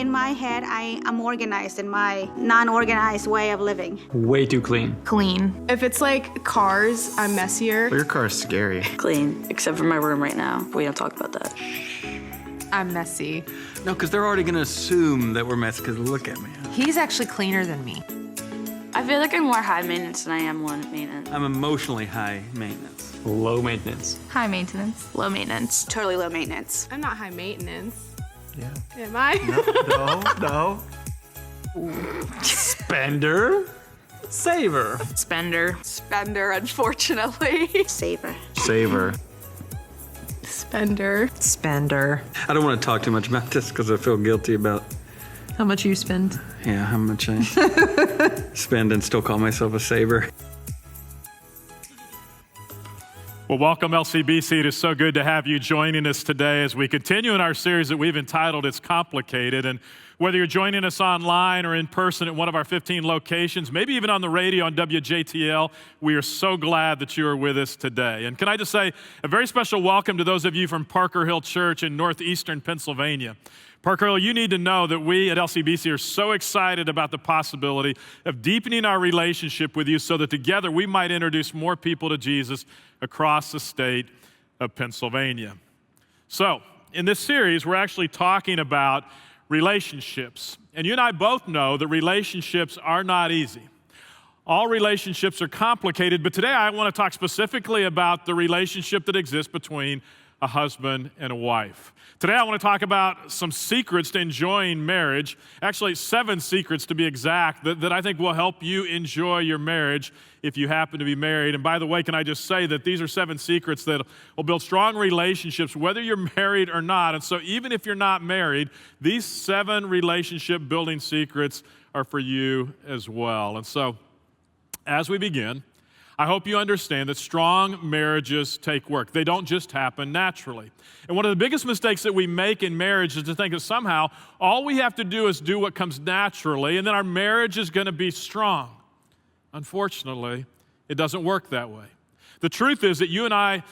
In my head, I am organized in my non-organized way of living. Way too clean. Clean. If it's like cars, I'm messier. Your car is scary. Clean, except for my room right now. We don't talk about that. I'm messy. No, because they're already gonna assume that we're messy, because look at me. He's actually cleaner than me. I feel like I'm more high maintenance than I am low maintenance. I'm emotionally high maintenance. Low maintenance. High maintenance. Low maintenance. Totally low maintenance. I'm not high maintenance. Yeah. Am I? No. Spender. Saver. Spender. Spender, unfortunately. Saver. Saver. Spender. Spender. I don't want to talk too much about this because I feel guilty about, How much you spend? how much I spend and still call myself a saver. Well, welcome, LCBC. It is so good to have you joining us today as we continue in our series that we've entitled It's Complicated. And whether you're joining us online or in person at one of our 15 locations, maybe even on the radio on WJTL, we are so glad that you are with us today. And can I just say a very special welcome to those of you from Parker Hill Church in northeastern Pennsylvania. Parker Hill, you need to know that we at LCBC are so excited about the possibility of deepening our relationship with you so that together we might introduce more people to Jesus across the state of Pennsylvania. So, in this series, we're actually talking about relationships. And you and I both know that relationships are not easy. All relationships are complicated, but today I want to talk specifically about the relationship that exists between a husband and a wife. Today I want to talk about some secrets to enjoying marriage, actually 7 secrets to be exact, that I think will help you enjoy your marriage if you happen to be married. And by the way, can I just say that these are 7 secrets that will build strong relationships whether you're married or not. And so even if you're not married, these 7 relationship building secrets are for you as well. And so as we begin, I hope you understand that strong marriages take work. They don't just happen naturally. And one of the biggest mistakes that we make in marriage is to think that somehow all we have to do is do what comes naturally and then our marriage is going to be strong. Unfortunately, it doesn't work that way. The truth is that you and I,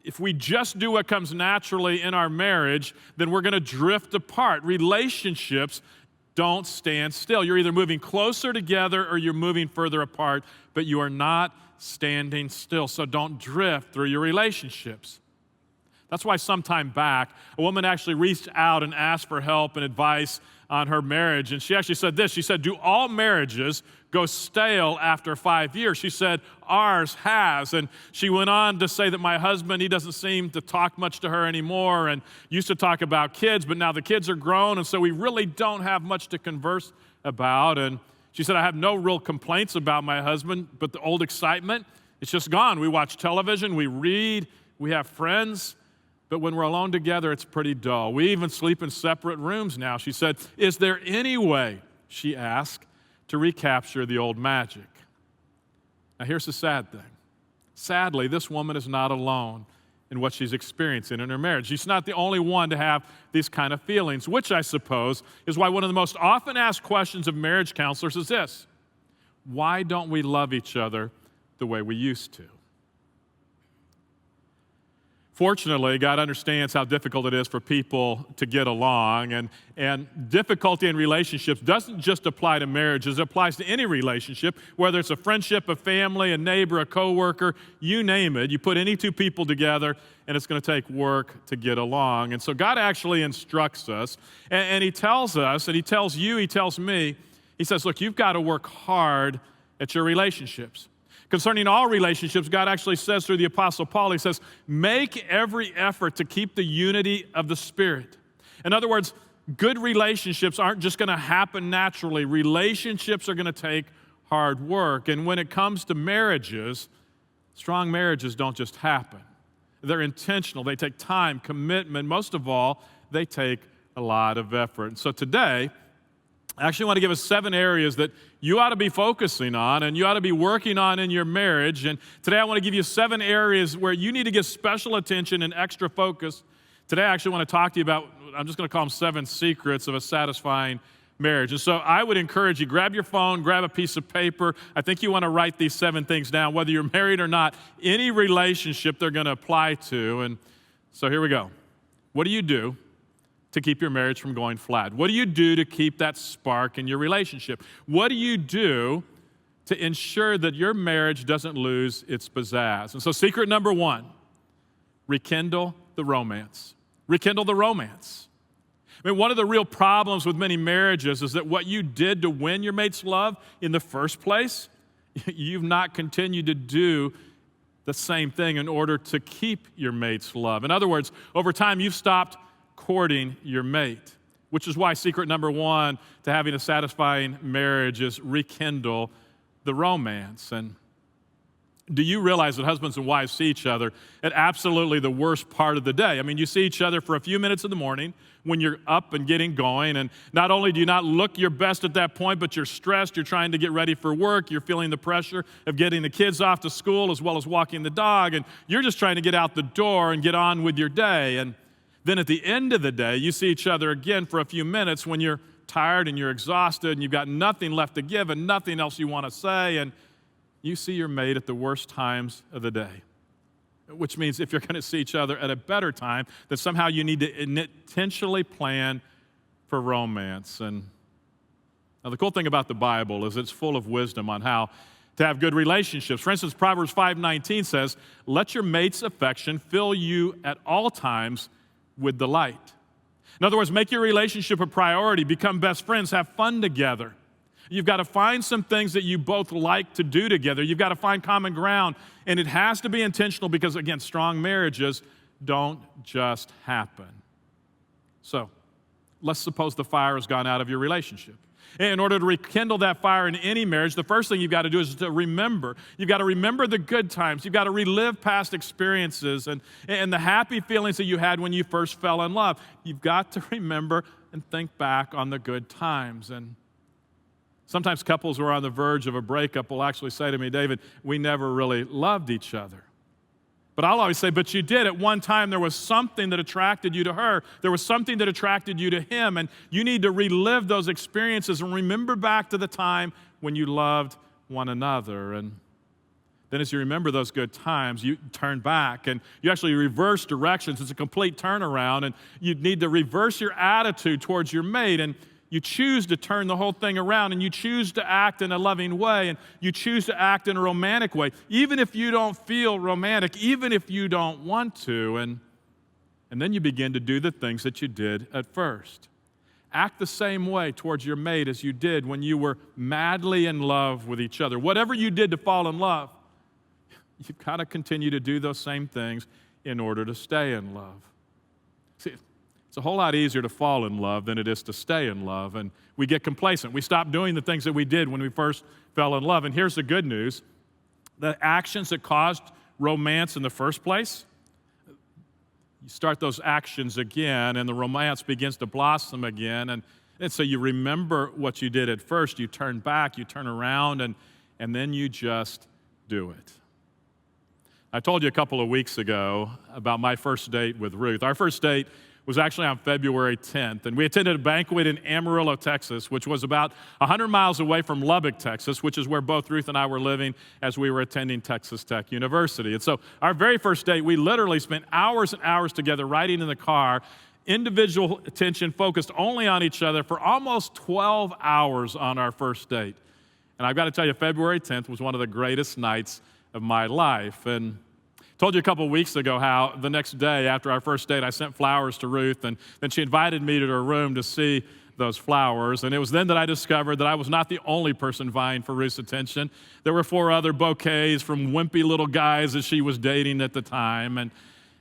if we just do what comes naturally in our marriage, then we're going to drift apart. Relationships don't stand still. You're either moving closer together or you're moving further apart, but you are not standing still. So don't drift through your relationships. That's why some time back, a woman actually reached out and asked for help and advice on her marriage. And she actually said this. She said, do all marriages go stale after 5 years? She said, ours has. And she went on to say that my husband, he doesn't seem to talk much to her anymore and used to talk about kids, but now the kids are grown, and so we really don't have much to converse about. And she said, I have no real complaints about my husband, but the old excitement, it's just gone. We watch television, we read, we have friends, but when we're alone together, it's pretty dull. We even sleep in separate rooms now. She said, is there any way, she asked, to recapture the old magic? Now here's the sad thing. Sadly, this woman is not alone in what she's experiencing in her marriage. She's not the only one to have these kind of feelings, which I suppose is why one of the most often asked questions of marriage counselors is this: why don't we love each other the way we used to? Fortunately, God understands how difficult it is for people to get along, and difficulty in relationships doesn't just apply to marriages. It applies to any relationship, whether it's a friendship, a family, a neighbor, a coworker, you name it. You put any 2 people together, and it's going to take work to get along. And so God actually instructs us, and He tells us, and He tells you, He tells me, He says, look, you've got to work hard at your relationships. Concerning all relationships, God actually says through the Apostle Paul, he says, make every effort to keep the unity of the Spirit. In other words, good relationships aren't just going to happen naturally. Relationships are going to take hard work. And when it comes to marriages, strong marriages don't just happen. They're intentional. They take time, commitment. Most of all, they take a lot of effort. And so today, I actually want to give us 7 areas that you ought to be focusing on and you ought to be working on in your marriage. And today I want to give you 7 areas where you need to give special attention and extra focus. Today I actually want to talk to you about, I'm just going to call them 7 secrets of a satisfying marriage. And so I would encourage you, grab your phone, grab a piece of paper. I think you want to write these 7 things down, whether you're married or not. Any relationship they're going to apply to. And so here we go. What do you do to keep your marriage from going flat? What do you do to keep that spark in your relationship? What do you do to ensure that your marriage doesn't lose its pizzazz? And so secret number one, rekindle the romance. Rekindle the romance. I mean, one of the real problems with many marriages is that what you did to win your mate's love in the first place, you've not continued to do the same thing in order to keep your mate's love. In other words, over time, you've stopped courting your mate, which is why secret number one to having a satisfying marriage is rekindle the romance. And do you realize that husbands and wives see each other at absolutely the worst part of the day? I mean, you see each other for a few minutes in the morning when you're up and getting going, and not only do you not look your best at that point, but you're stressed, you're trying to get ready for work, you're feeling the pressure of getting the kids off to school as well as walking the dog, and you're just trying to get out the door and get on with your day. And then at the end of the day, you see each other again for a few minutes when you're tired and you're exhausted and you've got nothing left to give and nothing else you want to say, and you see your mate at the worst times of the day. Which means if you're going to see each other at a better time, that somehow you need to intentionally plan for romance. And now the cool thing about the Bible is it's full of wisdom on how to have good relationships. For instance, Proverbs 5:19 says, "Let your mate's affection fill you at all times with delight." In other words, make your relationship a priority, become best friends, have fun together. You've got to find some things that you both like to do together. You've got to find common ground, and it has to be intentional because, again, strong marriages don't just happen. So, let's suppose the fire has gone out of your relationship. In order to rekindle that fire in any marriage, the first thing you've got to do is to remember. You've got to remember the good times. You've got to relive past experiences and the happy feelings that you had when you first fell in love. You've got to remember and think back on the good times. And sometimes couples who are on the verge of a breakup will actually say to me, "David, we never really loved each other." But I'll always say, "But you did. At one time, there was something that attracted you to her. There was something that attracted you to him, and you need to relive those experiences and remember back to the time when you loved one another." And then as you remember those good times, you turn back and you actually reverse directions. It's a complete turnaround, and you need to reverse your attitude towards your mate, and you choose to turn the whole thing around, and you choose to act in a loving way, and you choose to act in a romantic way, even if you don't feel romantic, even if you don't want to. And then you begin to do the things that you did at first. Act the same way towards your mate as you did when you were madly in love with each other. Whatever you did to fall in love, you've got to continue to do those same things in order to stay in love. See, it's a whole lot easier to fall in love than it is to stay in love, and we get complacent. We stop doing the things that we did when we first fell in love. And here's the good news. The actions that caused romance in the first place, you start those actions again, and the romance begins to blossom again. And so you remember what you did at first. You turn back, you turn around, and then you just do it. I told you a couple of weeks ago about my first date with Ruth. Our first date was actually on February 10th, and we attended a banquet in Amarillo, Texas, which was about 100 miles away from Lubbock, Texas, which is where both Ruth and I were living as we were attending Texas Tech University. And so our very first date, we literally spent hours and hours together riding in the car, individual attention focused only on each other for almost 12 hours on our first date. And I've got to tell you, February 10th was one of the greatest nights of my life. And told you a couple of weeks ago how the next day after our first date, I sent flowers to Ruth, and then she invited me to her room to see those flowers. And it was then that I discovered that I was not the only person vying for Ruth's attention. There were 4 other bouquets from wimpy little guys that she was dating at the time.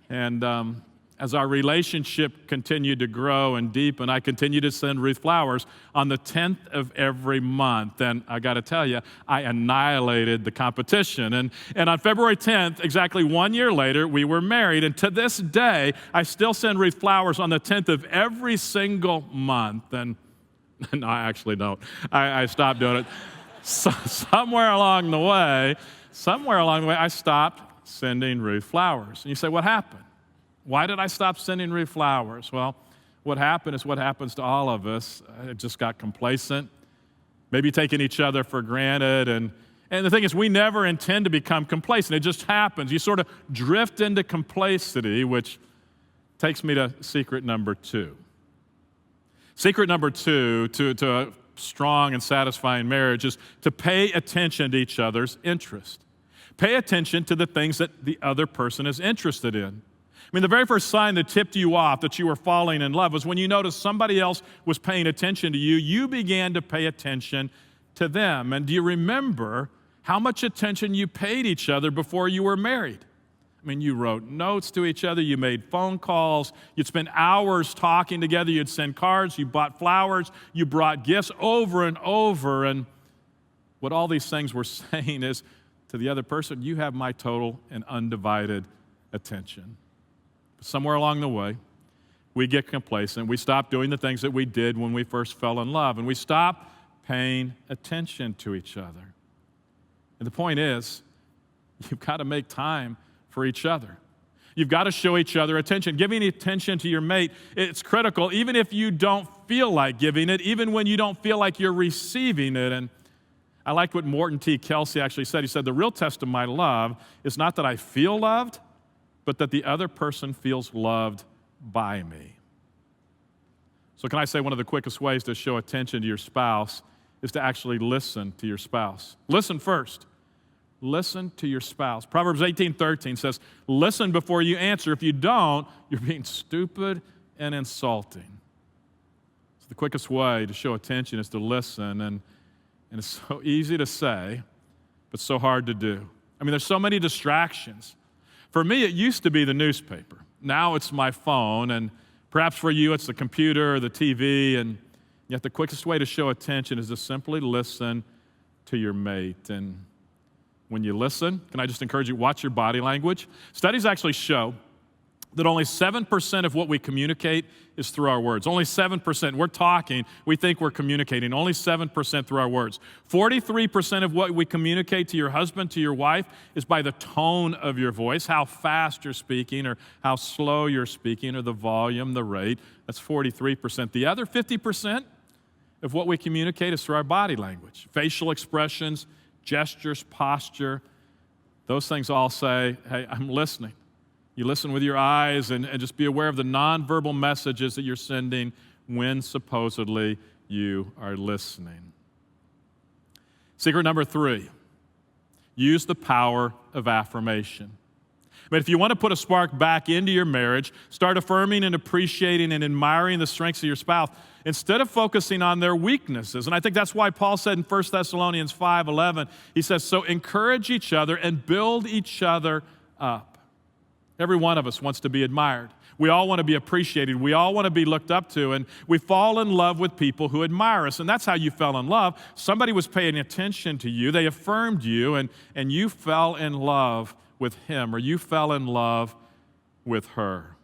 And as our relationship continued to grow and deepen, I continued to send Ruth flowers on the 10th of every month. And I got to tell you, I annihilated the competition. And on February 10th, exactly 1 year later, we were married. And to this day, I still send Ruth flowers on the 10th of every single month. And no, I actually don't. I stopped doing it. Somewhere along the way, I stopped sending Ruth flowers. And you say, what happened? Why did I stop sending Ruth flowers? Well, what happened is what happens to all of us. I just got complacent, maybe taking each other for granted. And the thing is, we never intend to become complacent. It just happens. You sort of drift into complacency, which takes me to secret number 2. Secret number 2 to a strong and satisfying marriage is to pay attention to each other's interest. Pay attention to the things that the other person is interested in. I mean, the very first sign that tipped you off that you were falling in love was when you noticed somebody else was paying attention to you. You began to pay attention to them. And do you remember how much attention you paid each other before you were married? I mean, you wrote notes to each other, you made phone calls, you'd spend hours talking together, you'd send cards, you bought flowers, you brought gifts over and over. And what all these things were saying is to the other person, you have my total and undivided attention. Somewhere along the way, we get complacent. We stop doing the things that we did when we first fell in love, and we stop paying attention to each other. And the point is, you've got to make time for each other. You've got to show each other attention. Giving attention to your mate, it's critical, even if you don't feel like giving it, even when you don't feel like you're receiving it. And I liked what Morton T. Kelsey actually said. He said, the real test of my love is not that I feel loved, but that the other person feels loved by me. So can I say one of the quickest ways to show attention to your spouse is to actually listen to your spouse. Listen first. Listen to your spouse. Proverbs 18:13 says, listen before you answer. If you don't, you're being stupid and insulting. So the quickest way to show attention is to listen, and it's so easy to say, but so hard to do. I mean, there's so many distractions. For me, it used to be the newspaper. Now it's my phone, and perhaps for you it's the computer or the TV, and yet the quickest way to show attention is to simply listen to your mate. And when you listen, can I just encourage you, watch your body language? Studies actually show that only 7% of what we communicate is through our words. Only 7%. We're talking, we think we're communicating. Only 7% through our words. 43% of what we communicate to your husband, to your wife, is by the tone of your voice, how fast you're speaking or how slow you're speaking or the volume, the rate. That's 43%. The other 50% of what we communicate is through our body language. Facial expressions, gestures, posture. Those things all say, hey, I'm listening. You listen with your eyes and just be aware of the nonverbal messages that you're sending when supposedly you are listening. Secret number 3, use the power of affirmation. But if you want to put a spark back into your marriage, start affirming and appreciating and admiring the strengths of your spouse instead of focusing on their weaknesses. And I think that's why Paul said in 1 Thessalonians 5:11, he says, so encourage each other and build each other up. Every one of us wants to be admired. We all want to be appreciated. We all want to be looked up to, and we fall in love with people who admire us, and that's how you fell in love. Somebody was paying attention to you. They affirmed you, and you fell in love with him, or you fell in love with her.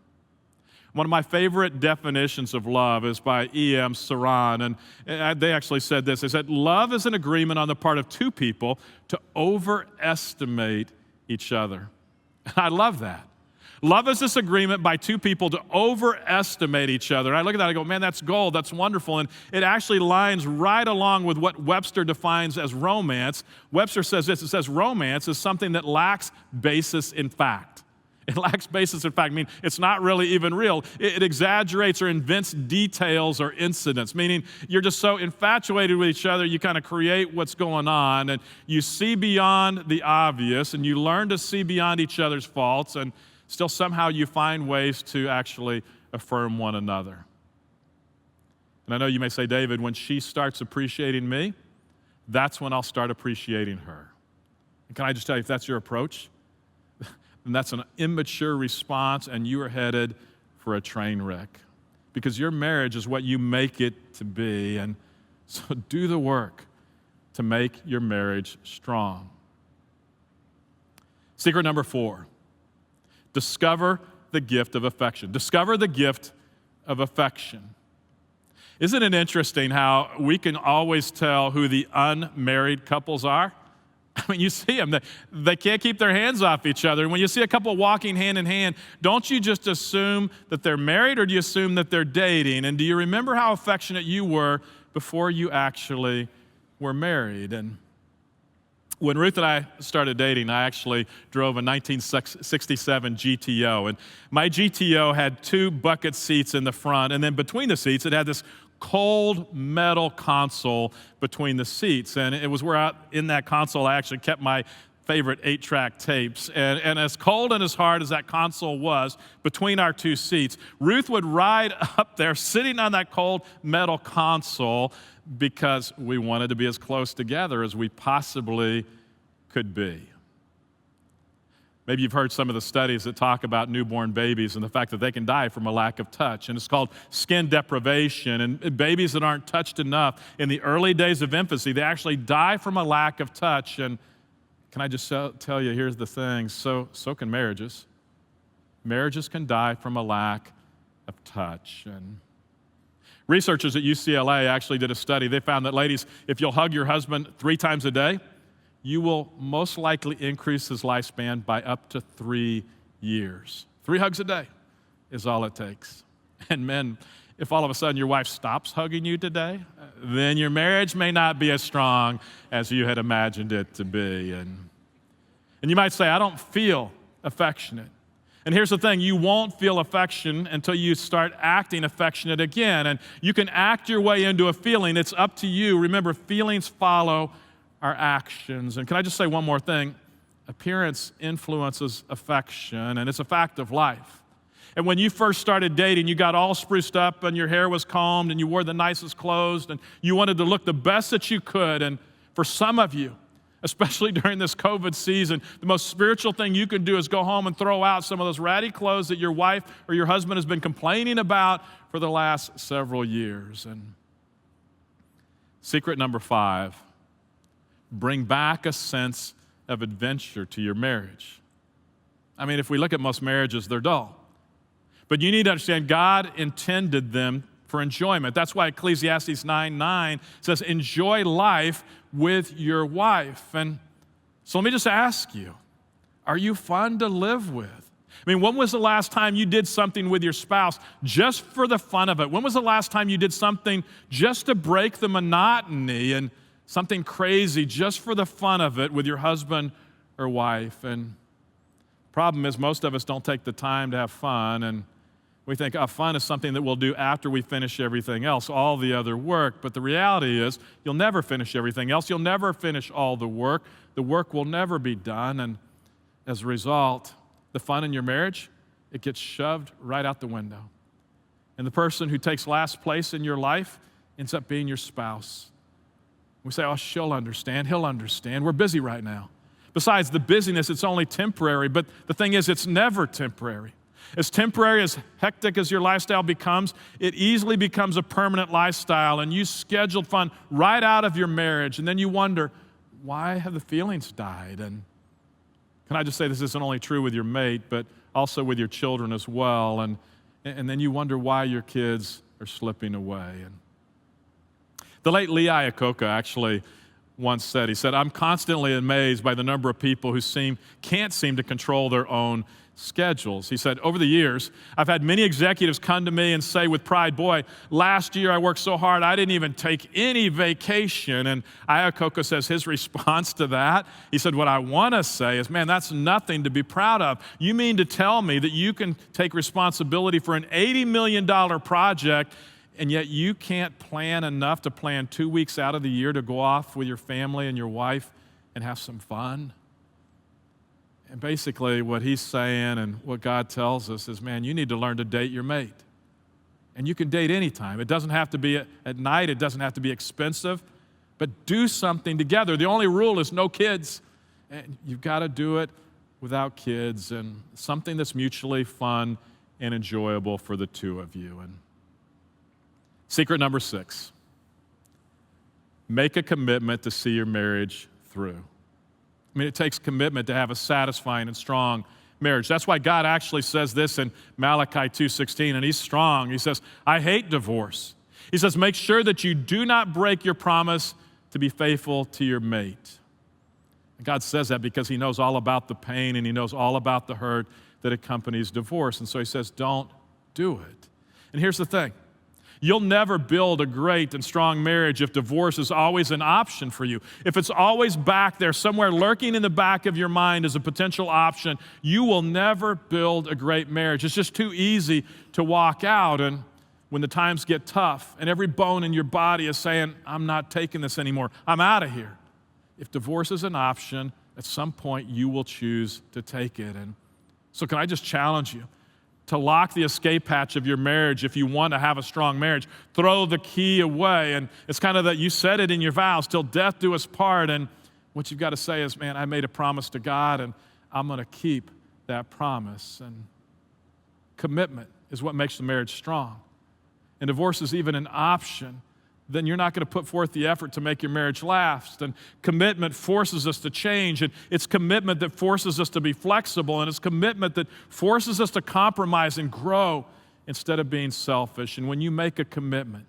One of my favorite definitions of love is by E.M. Saran, and they actually said this. They said, love is an agreement on the part of two people to overestimate each other. And I love that. Love is this agreement by two people to overestimate each other. And I look at that and I go, man, that's gold, that's wonderful. And it actually lines right along with what Webster defines as romance. Webster says this, it says romance is something that lacks basis in fact. It lacks basis in fact, meaning it's not really even real. It exaggerates or invents details or incidents, meaning you're just so infatuated with each other, you kind of create what's going on, and you see beyond the obvious, and you learn to see beyond each other's faults, and still somehow you find ways to actually affirm one another. And I know you may say, David, when she starts appreciating me, that's when I'll start appreciating her. And can I just tell you, if that's your approach, then that's an immature response, and you are headed for a train wreck. Because your marriage is what you make it to be, and so do the work to make your marriage strong. Secret number 4, discover the gift of affection. Discover the gift of affection. Isn't it interesting how we can always tell who the unmarried couples are? I mean, you see them. They can't keep their hands off each other. And when you see a couple walking hand in hand, don't you just assume that they're married, or do you assume that they're dating? And do you remember how affectionate you were before you actually were married? And When Ruth and I started dating, I actually drove a 1967 GTO. And my GTO had 2 bucket seats in the front, and then between the seats, it had this cold metal console between the seats. And it was where in that console, I actually kept my favorite 8-track tapes. And as cold and as hard as that console was between our 2 seats, Ruth would ride up there sitting on that cold metal console because we wanted to be as close together as we possibly could be. Maybe you've heard some of the studies that talk about newborn babies and the fact that they can die from a lack of touch. And it's called skin deprivation. And babies that aren't touched enough in the early days of infancy, they actually die from a lack of touch. And can I just tell you, here's the thing, so can marriages. Marriages can die from a lack of touch. And researchers at UCLA actually did a study. They found that, ladies, if you'll hug your husband 3 times a day, you will most likely increase his lifespan by up to 3 years. 3 hugs a day is all it takes. And men, if all of a sudden your wife stops hugging you today, then your marriage may not be as strong as you had imagined it to be. And you might say, I don't feel affectionate. And here's the thing, you won't feel affection until you start acting affectionate again. And you can act your way into a feeling. It's up to you. Remember, feelings follow our actions. And can I just say one more thing? Appearance influences affection, and it's a fact of life. And when you first started dating, you got all spruced up and your hair was combed and you wore the nicest clothes and you wanted to look the best that you could. And for some of you, especially during this COVID season, the most spiritual thing you can do is go home and throw out some of those ratty clothes that your wife or your husband has been complaining about for the last several years. And secret number 5, bring back a sense of adventure to your marriage. I mean, if we look at most marriages, they're dull. But you need to understand God intended them for enjoyment. That's why Ecclesiastes 9:9 says, enjoy life with your wife. And so let me just ask you, are you fun to live with? I mean, when was the last time you did something with your spouse just for the fun of it? When was the last time you did something just to break the monotony and something crazy just for the fun of it with your husband or wife? And the problem is most of us don't take the time to have fun, and we think, fun is something that we'll do after we finish everything else, all the other work. But the reality is you'll never finish everything else. You'll never finish all the work. The work will never be done. And as a result, the fun in your marriage, it gets shoved right out the window. And the person who takes last place in your life ends up being your spouse. We say, she'll understand, he'll understand. We're busy right now. Besides the busyness, it's only temporary. But the thing is, it's never temporary. As temporary, as hectic as your lifestyle becomes, it easily becomes a permanent lifestyle, and you scheduled fun right out of your marriage, and then you wonder, why have the feelings died? And can I just say this isn't only true with your mate, but also with your children as well, and then you wonder why your kids are slipping away. And the late Lee Iacocca actually once said, he said, I'm constantly amazed by the number of people who can't seem to control their own schedules. He said, over the years, I've had many executives come to me and say with pride, boy, last year I worked so hard I didn't even take any vacation. And Iacocca says his response to that, he said, what I want to say is, man, that's nothing to be proud of. You mean to tell me that you can take responsibility for an $80 million project and yet you can't plan enough to plan 2 weeks out of the year to go off with your family and your wife and have some fun? And basically what he's saying and what God tells us is, man, you need to learn to date your mate. And you can date anytime. It doesn't have to be at night. It doesn't have to be expensive. But do something together. The only rule is no kids. And you've got to do it without kids, and something that's mutually fun and enjoyable for the two of you. And secret number 6, make a commitment to see your marriage through. I mean, it takes commitment to have a satisfying and strong marriage. That's why God actually says this in Malachi 2:16, and he's strong. He says, I hate divorce. He says, make sure that you do not break your promise to be faithful to your mate. And God says that because he knows all about the pain and he knows all about the hurt that accompanies divorce. And so he says, don't do it. And here's the thing. You'll never build a great and strong marriage if divorce is always an option for you. If it's always back there, somewhere lurking in the back of your mind as a potential option, you will never build a great marriage. It's just too easy to walk out, and when the times get tough and every bone in your body is saying, I'm not taking this anymore, I'm out of here. If divorce is an option, at some point you will choose to take it. And so can I just challenge you to lock the escape hatch of your marriage if you want to have a strong marriage. Throw the key away. And it's kind of that you said it in your vows, till death do us part. And what you've got to say is, man, I made a promise to God and I'm going to keep that promise. And commitment is what makes the marriage strong. And divorce is even an option, then you're not going to put forth the effort to make your marriage last. And commitment forces us to change, and it's commitment that forces us to be flexible, and it's commitment that forces us to compromise and grow instead of being selfish. And when you make a commitment,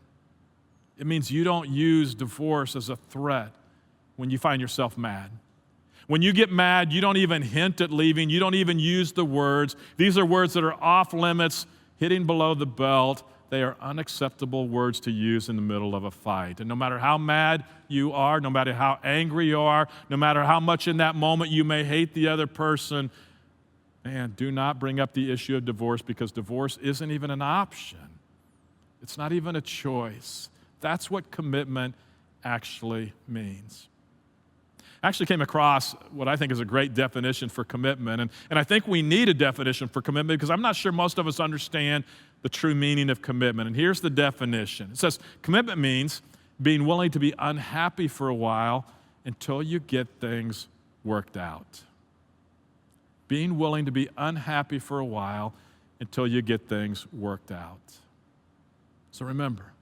it means you don't use divorce as a threat when you find yourself mad. When you get mad, you don't even hint at leaving. You don't even use the words. These are words that are off limits, hitting below the belt. They are unacceptable words to use in the middle of a fight. And no matter how mad you are, no matter how angry you are, no matter how much in that moment you may hate the other person, man, do not bring up the issue of divorce, because divorce isn't even an option. It's not even a choice. That's what commitment actually means. I actually came across what I think is a great definition for commitment. And I think we need a definition for commitment because I'm not sure most of us understand the true meaning of commitment. And here's the definition. It says, commitment means being willing to be unhappy for a while until you get things worked out. Being willing to be unhappy for a while until you get things worked out. So remember,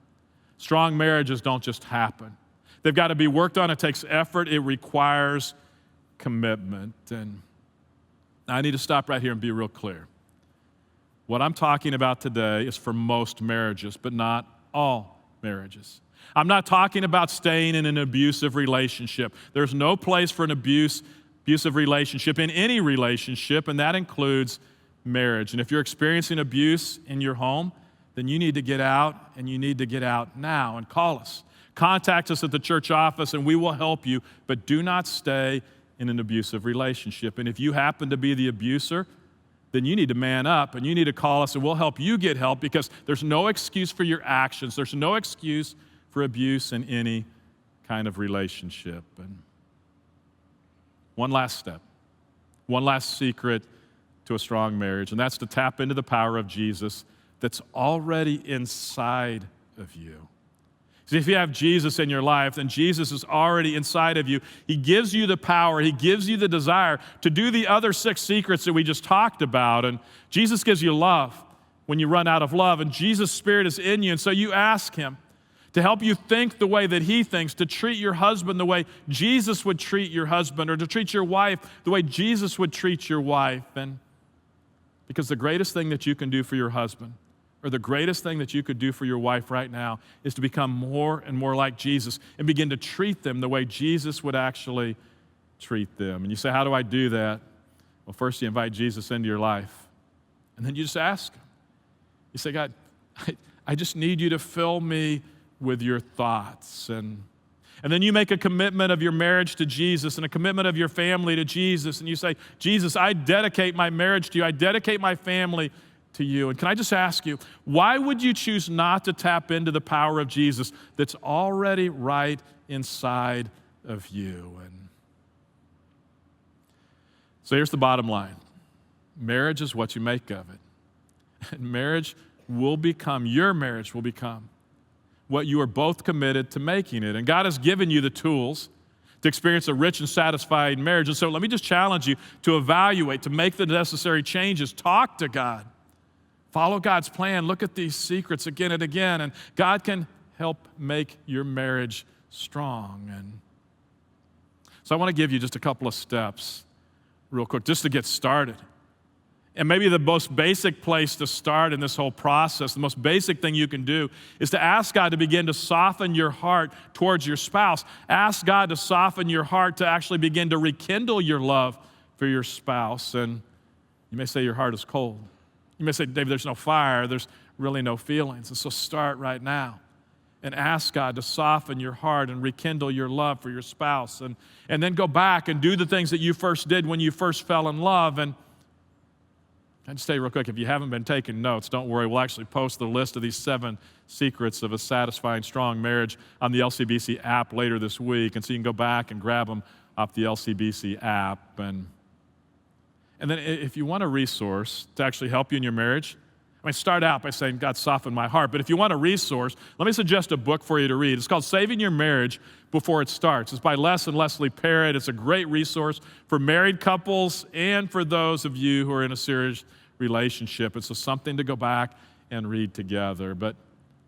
strong marriages don't just happen. They've got to be worked on. It takes effort. It requires commitment. And I need to stop right here and be real clear. What I'm talking about today is for most marriages, but not all marriages. I'm not talking about staying in an abusive relationship. There's no place for an abusive relationship in any relationship, and that includes marriage. And if you're experiencing abuse in your home, then you need to get out, and you need to get out now. And call us. Contact us at the church office and we will help you, but do not stay in an abusive relationship. And if you happen to be the abuser, then you need to man up and you need to call us and we'll help you get help, because there's no excuse for your actions. There's no excuse for abuse in any kind of relationship. And one last step, one last secret to a strong marriage, and that's to tap into the power of Jesus that's already inside of you. See, if you have Jesus in your life, then Jesus is already inside of you. He gives you the power. He gives you the desire to do the other 6 secrets that we just talked about. And Jesus gives you love when you run out of love. And Jesus' Spirit is in you. And so you ask Him to help you think the way that He thinks, to treat your husband the way Jesus would treat your husband, or to treat your wife the way Jesus would treat your wife. And because the greatest thing that you can do for your husband, or the greatest thing that you could do for your wife right now, is to become more and more like Jesus and begin to treat them the way Jesus would actually treat them. And you say, how do I do that? Well, first you invite Jesus into your life. And then you just ask Him. You say, God, I just need you to fill me with your thoughts. And then you make a commitment of your marriage to Jesus and a commitment of your family to Jesus. And you say, Jesus, I dedicate my marriage to you. I dedicate my family to you. And can I just ask you, why would you choose not to tap into the power of Jesus that's already right inside of you? And so here's the bottom line. Marriage is what you make of it. And your marriage will become what you are both committed to making it. And God has given you the tools to experience a rich and satisfying marriage. And so let me just challenge you to evaluate, to make the necessary changes. Talk to God. Follow God's plan. Look at these secrets again and again, and God can help make your marriage strong. And so I want to give you just a couple of steps real quick just to get started. And maybe the most basic place to start in this whole process, the most basic thing you can do, is to ask God to begin to soften your heart towards your spouse. Ask God to soften your heart to actually begin to rekindle your love for your spouse. And you may say your heart is cold. You may say, David, there's no fire. There's really no feelings. And so start right now and ask God to soften your heart and rekindle your love for your spouse. And then go back and do the things that you first did when you first fell in love. And I just tell you real quick, if you haven't been taking notes, don't worry. We'll actually post the list of these 7 secrets of a satisfying, strong marriage on the LCBC app later this week. And so you can go back and grab them off the LCBC app. And then if you want a resource to actually help you in your marriage, I mean, start out by saying, God, soften my heart. But if you want a resource, let me suggest a book for you to read. It's called Saving Your Marriage Before It Starts. It's by Les and Leslie Parrott. It's a great resource for married couples and for those of you who are in a serious relationship. It's something to go back and read together. But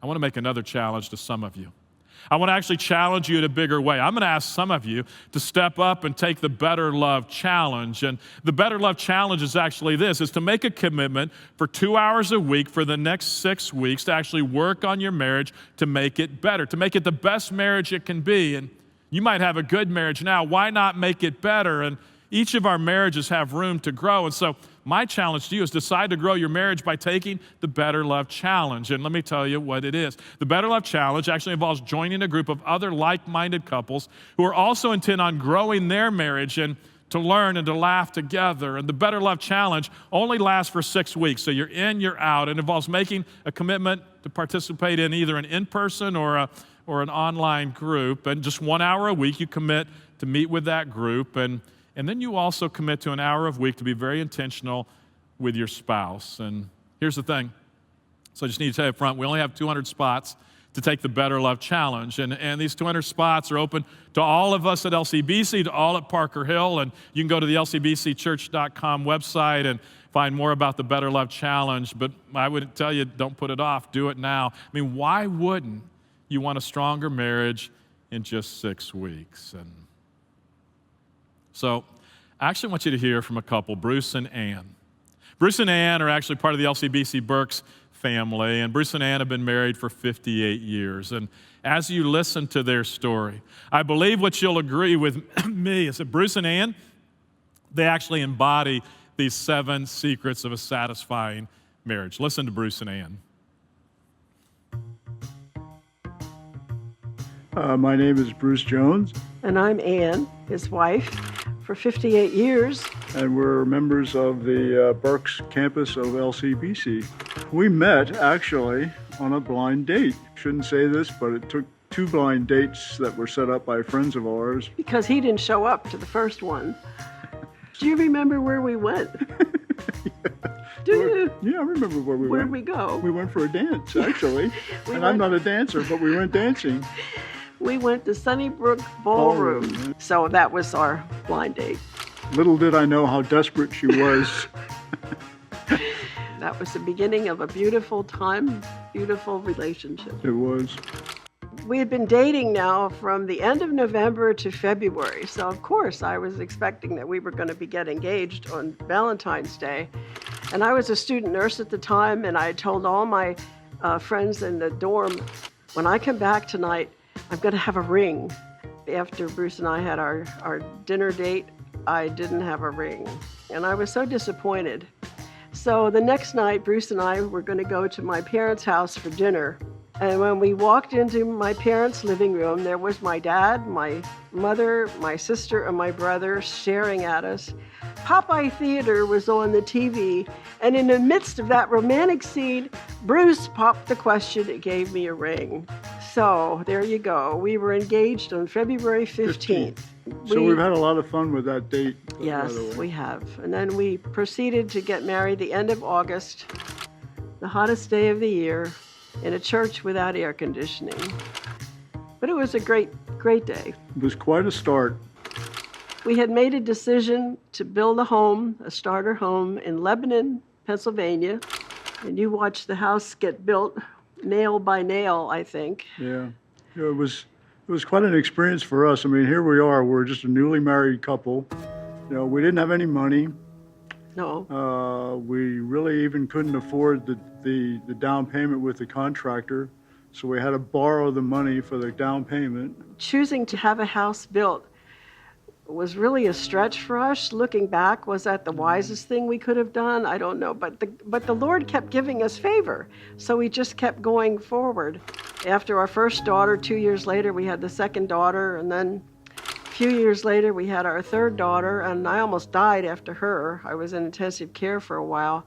I want to make another challenge to some of you. I want to actually challenge you in a bigger way. I'm going to ask some of you to step up and take the Better Love Challenge. And the Better Love Challenge is actually this, is to make a commitment for 2 hours a week for the next 6 weeks to actually work on your marriage to make it better, to make it the best marriage it can be. And you might have a good marriage now. Why not make it better? And each of our marriages have room to grow. And so my challenge to you is decide to grow your marriage by taking the Better Love Challenge. And let me tell you what it is. The Better Love Challenge actually involves joining a group of other like-minded couples who are also intent on growing their marriage and to learn and to laugh together. And the Better Love Challenge only lasts for 6 weeks. So you're in, you're out. It involves making a commitment to participate in either an in-person or an online group. And just 1 hour a week you commit to meet with that group. And then you also commit to an hour a week to be very intentional with your spouse. And here's the thing. So I just need to tell you up front, we only have 200 spots to take the Better Love Challenge. And these 200 spots are open to all of us at LCBC, to all at Parker Hill. And you can go to the lcbcchurch.com website and find more about the Better Love Challenge. But I would tell you, don't put it off. Do it now. I mean, why wouldn't you want a stronger marriage in just 6 weeks? And so I actually want you to hear from a couple, Bruce and Ann. Bruce and Ann are actually part of the LCBC Burks family, and Bruce and Ann have been married for 58 years. And as you listen to their story, I believe what you'll agree with me is that Bruce and Ann, they actually embody these 7 secrets of a satisfying marriage. Listen to Bruce and Ann. My name is Bruce Jones. And I'm Ann, his wife, for 58 years. And we're members of the Berks campus of LCBC. We met, actually, on a blind date. Shouldn't say this, but it took 2 blind dates that were set up by friends of ours. Because he didn't show up to the first one. Do you remember where we went? Do you? Yeah, I remember where we went. Where'd we go? We went for a dance, actually. I'm not a dancer, but we went dancing. We went to Sunnybrook Ballroom. So that was our blind date. Little did I know how desperate she was. That was the beginning of a beautiful time, beautiful relationship. It was. We had been dating now from the end of November to February. So of course I was expecting that we were going to get engaged on Valentine's Day. And I was a student nurse at the time, and I told all my friends in the dorm, when I come back tonight, I'm going to have a ring. After Bruce and I had our dinner date, I didn't have a ring. And I was so disappointed. So the next night, Bruce and I were going to go to my parents' house for dinner. And when we walked into my parents' living room, there was my dad, my mother, my sister, and my brother staring at us. Popeye Theater was on the TV, and in the midst of that romantic scene, Bruce popped the question and gave me a ring. So there you go. We were engaged on February 15th. So we've had a lot of fun with that date. Yes, we have. And then we proceeded to get married the end of August, the hottest day of the year, in a church without air conditioning. But it was a great, great day. It was quite a start. We had made a decision to build a home, a starter home in Lebanon, Pennsylvania. And you watched the house get built nail by nail, I think. Yeah. It was quite an experience for us. I mean, here we are. We're just a newly married couple. You know, we didn't have any money. No. We really even couldn't afford the down payment with the contractor. So we had to borrow the money for the down payment. Choosing to have a house built was really a stretch for us. Looking back, was that the wisest thing we could have done? I don't know, but the Lord kept giving us favor, so we just kept going forward. After our first daughter, 2 years later, we had the second daughter, and then a few years later, we had our third daughter, and I almost died after her. I was in intensive care for a while.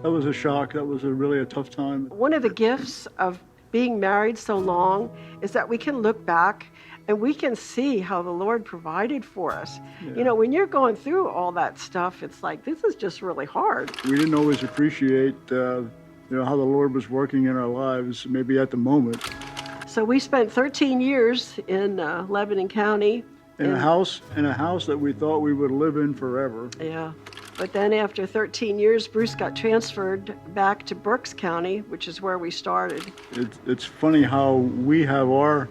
That was a shock. That was really a tough time. One of the gifts of being married so long is that we can look back and we can see how the Lord provided for us. Yeah. You know, when you're going through all that stuff, it's like, this is just really hard. We didn't always appreciate, how the Lord was working in our lives, maybe at the moment. So we spent 13 years in Lebanon County. In a house that we thought we would live in forever. Yeah. But then after 13 years, Bruce got transferred back to Berks County, which is where we started. It's funny how we have our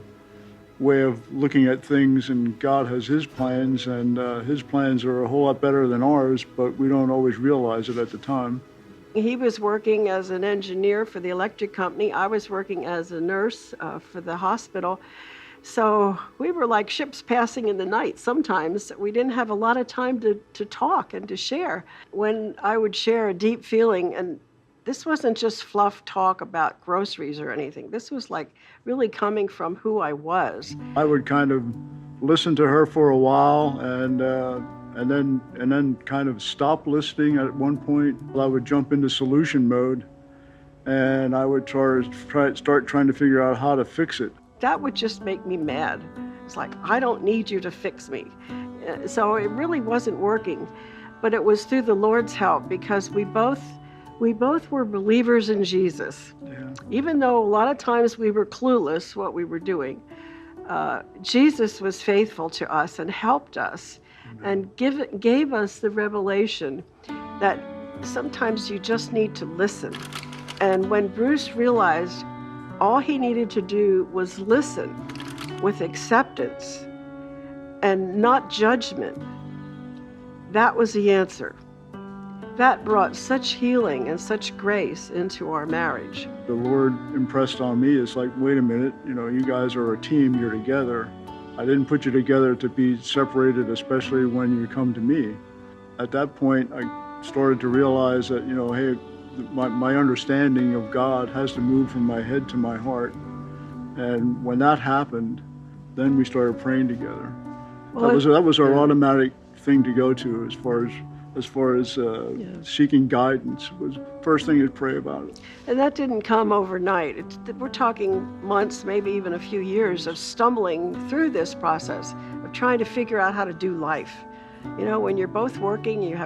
way of looking at things, and God has his plans, and his plans are a whole lot better than ours, but we don't always realize it at the time. He was working as an engineer for the electric company. I was working as a nurse for the hospital. So we were like ships passing in the night. Sometimes we didn't have a lot of time to talk and to share. When I would share a deep feeling, and this wasn't just fluff talk about groceries or anything. This was like really coming from who I was. I would kind of listen to her for a while, and then kind of stop listening at one point. I would jump into solution mode, and I would start trying to figure out how to fix it. That would just make me mad. It's like, I don't need you to fix me. So it really wasn't working. But it was through the Lord's help, because we both were believers in Jesus. Yeah. Even though a lot of times we were clueless what we were doing, Jesus was faithful to us and helped us and gave us the revelation that sometimes you just need to listen. And when Bruce realized all he needed to do was listen with acceptance and not judgment, that was the answer. That brought such healing and such grace into our marriage. The Lord impressed on me, it's like, wait a minute, you guys are a team, you're together. I didn't put you together to be separated, especially when you come to me. At that point, I started to realize that, hey, my understanding of God has to move from my head to my heart. And when that happened, then we started praying together. Well, that was our automatic thing to go to as far as seeking guidance. Was first thing is pray about it. And that didn't come overnight. We're talking months, maybe even a few years of stumbling through this process of trying to figure out how to do life. When you're both working,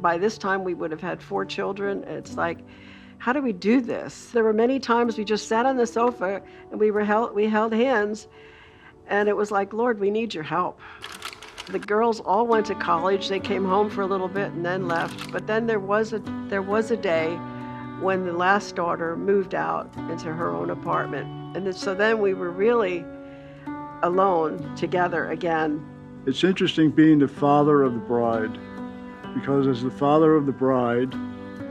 by this time we would have had 4 children. It's like, how do we do this? There were many times we just sat on the sofa and we held hands, and it was like, Lord, we need your help. The girls all went to college. They came home for a little bit and then left. But then there was a day when the last daughter moved out into her own apartment. And so then we were really alone together again. It's interesting being the father of the bride, because as the father of the bride,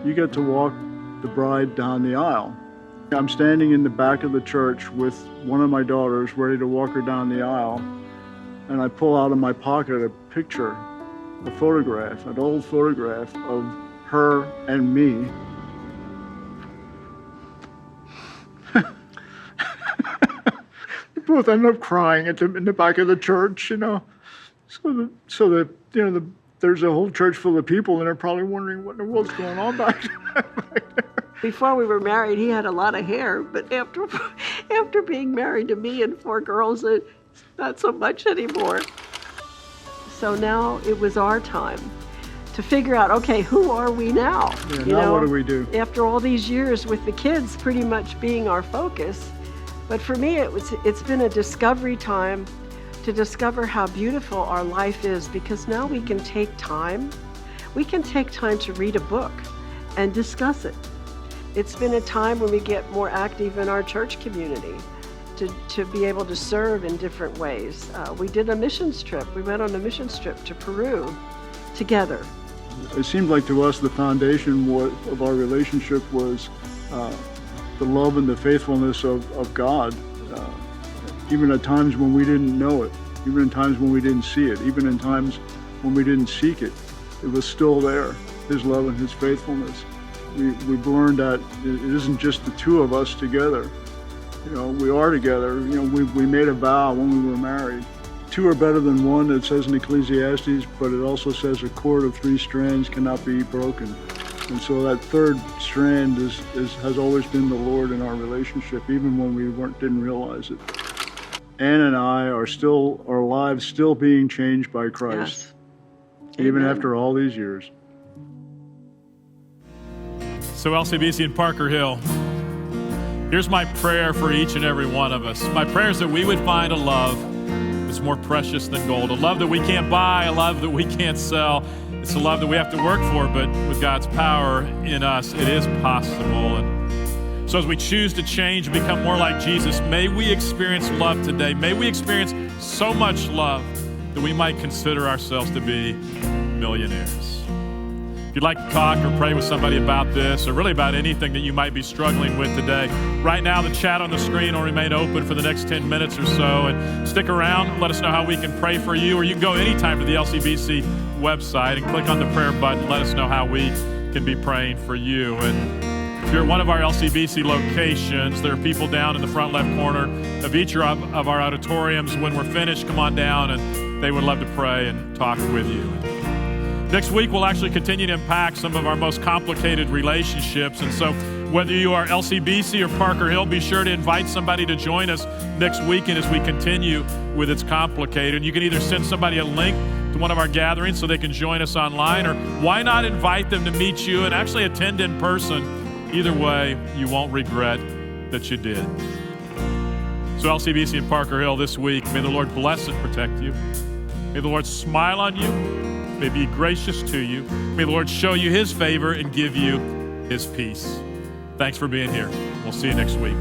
you get to walk the bride down the aisle. I'm standing in the back of the church with one of my daughters, ready to walk her down the aisle, and I pull out of my pocket a picture, a photograph, an old photograph of her and me. We both end up crying in the back of the church, So that there's a whole church full of people, and they're probably wondering what in the world's going on back there. Before we were married, he had a lot of hair, but after being married to me and 4 girls, it's not so much anymore. So now it was our time to figure out, okay, who are we now? Yeah, what do we do? After all these years with the kids pretty much being our focus. But for me, it's been a discovery time to discover how beautiful our life is, because now we can take time. We can take time to read a book and discuss it. It's been a time when we get more active in our church community to be able to serve in different ways. We did a missions trip. We went on a missions trip to Peru together. It seemed like to us the foundation of our relationship was the love and the faithfulness of God, even at times when we didn't know it. even in times when we didn't see it, even in times when we didn't seek it. It was still there, His love and His faithfulness. We've learned that it isn't just the two of us together. We are together. We made a vow when we were married. Two are better than one, it says in Ecclesiastes, but it also says a cord of three strands cannot be broken. And so that third strand has always been the Lord in our relationship, even when we didn't realize it. Ann and I are still, our lives still being changed by Christ, even after all these years. So LCBC and Parker Hill, here's my prayer for each and every one of us. My prayer is that we would find a love that's more precious than gold, a love that we can't buy, a love that we can't sell. It's a love that we have to work for, but with God's power in us, it is possible. And so as we choose to change and become more like Jesus, may we experience love today. May we experience so much love that we might consider ourselves to be millionaires. If you'd like to talk or pray with somebody about this, or really about anything that you might be struggling with today, right now the chat on the screen will remain open for the next 10 minutes or so. And stick around, let us know how we can pray for you, or you can go anytime to the LCBC website and click on the prayer button. Let us know how we can be praying for you. And if you're at one of our LCBC locations, there are people down in the front left corner of each of our auditoriums. When we're finished, come on down and they would love to pray and talk with you. Next week, we'll actually continue to unpack some of our most complicated relationships. And so whether you are LCBC or Parker Hill, be sure to invite somebody to join us next weekend as we continue with It's Complicated. And you can either send somebody a link to one of our gatherings so they can join us online, or why not invite them to meet you and actually attend in person. Either way, you won't regret that you did. So LCBC and Parker Hill this week, may the Lord bless and protect you. May the Lord smile on you. May be gracious to you. May the Lord show you His favor and give you His peace. Thanks for being here. We'll see you next week.